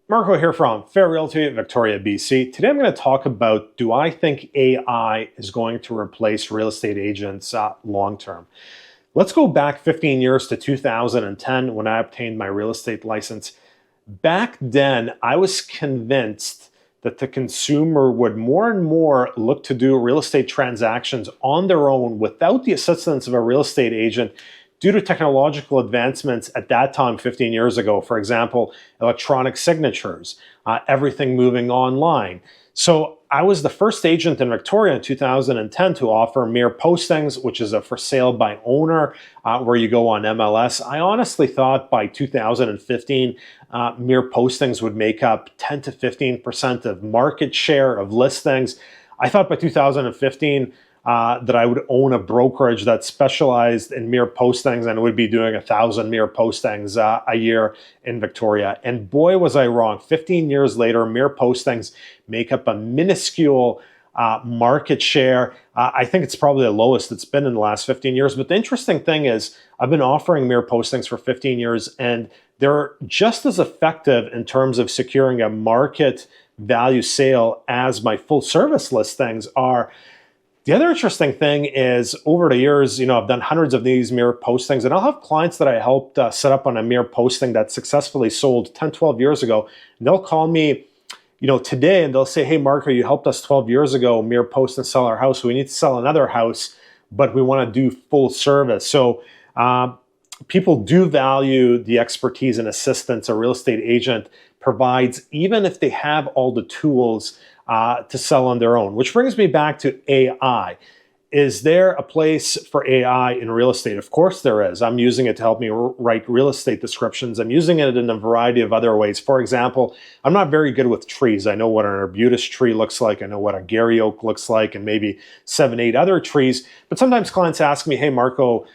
Marko here from Fair Realty, Victoria, BC. Today I'm going to talk about, do I think AI is going to replace real estate agents long term? Let's go back 15 years to 2010 when I obtained my real estate license. Back then, I was convinced that the consumer would more and more look to do real estate transactions on their own without the assistance of a real estate agent due to technological advancements at that time 15 years ago. For example, electronic signatures, everything moving online. So I was the first agent in Victoria in 2010 to offer mere postings, which is a for sale by owner, where you go on MLS. I honestly thought by 2015, mere postings would make up 10 to 15% of market share of listings. I thought by 2015, that I would own a brokerage that specialized in mere postings and would be doing 1,000 mere postings a year in Victoria. And boy, was I wrong. 15 years later, mere postings make up a minuscule market share. I think it's probably the lowest it's been in the last 15 years. But the interesting thing is, I've been offering mere postings for 15 years, and they're just as effective in terms of securing a market value sale as my full service listings are. The other interesting thing is, over the years, I've done hundreds of these mirror postings, and I'll have clients that I helped set up on a mirror posting that successfully sold 10, 12 years ago. And they'll call me, today, and they'll say, hey, Marko, you helped us 12 years ago, mirror post and sell our house. We need to sell another house, but we want to do full service. So people do value the expertise and assistance a real estate agent provides, even if they have all the tools to sell on their own. Which brings me back to AI. Is there a place for AI in real estate? Of course there is. I'm using it to help me write real estate descriptions. I'm using it in a variety of other ways. For example, I'm not very good with trees. I know what an arbutus tree looks like. I know what a Gary oak looks like, and maybe 7, 8 other trees. But sometimes clients ask me, hey, Marko,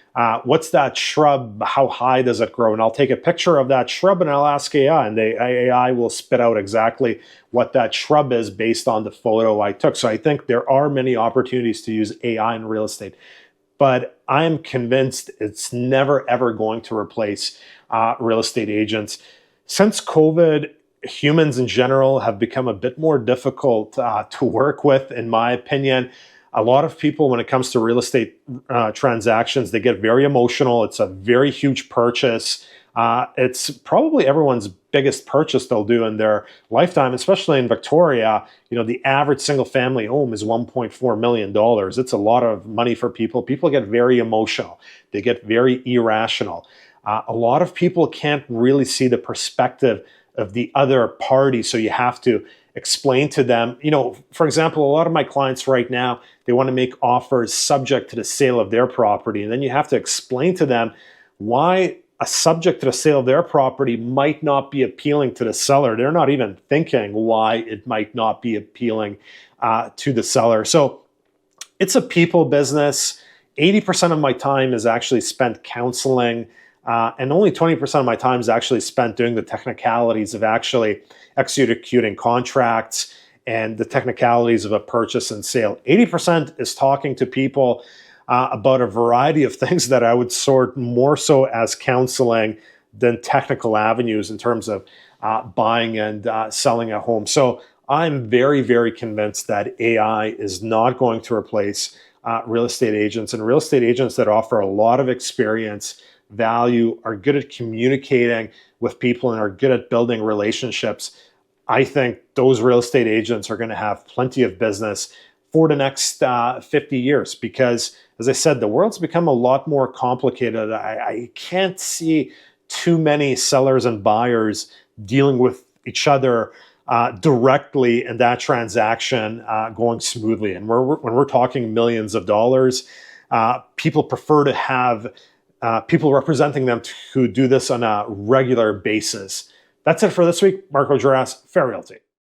what's that shrub? How high does it grow? And I'll take a picture of that shrub and I'll ask AI, and the AI will spit out exactly what that shrub is based on the photo I took. So I think there are many opportunities to use AI in real estate, but I am convinced it's never ever going to replace real estate agents. Since COVID, humans in general have become a bit more difficult to work with, in my opinion. A lot of people, when it comes to real estate transactions, they get very emotional. It's a very huge purchase. It's probably everyone's biggest purchase they'll do in their lifetime, especially in Victoria. The average single family home is $1.4 million. It's a lot of money for people. People get very emotional. They get very irrational. A lot of people can't really see the perspective of the other party, so you have to explain to them. For example, a lot of my clients right now, they want to make offers subject to the sale of their property, and then you have to explain to them why a subject to the sale of their property might not be appealing to the seller. They're not even thinking why it might not be appealing to the seller. So it's a people business. 80% of my time is actually spent counseling, and only 20% of my time is actually spent doing the technicalities of actually executing contracts and the technicalities of a purchase and sale. 80% is talking to people about a variety of things that I would sort more so as counseling than technical avenues in terms of buying and selling a home. So I'm very, very convinced that AI is not going to replace real estate agents, and real estate agents that offer a lot of experience, value, are good at communicating with people, and are good at building relationships. I think those real estate agents are going to have plenty of business for the next 50 years because, as I said, the world's become a lot more complicated. I can't see too many sellers and buyers dealing with each other directly in that transaction going smoothly. And when we're talking millions of dollars, people prefer to have people representing them who do this on a regular basis. That's it for this week. Marko, Juras, Fair Realty.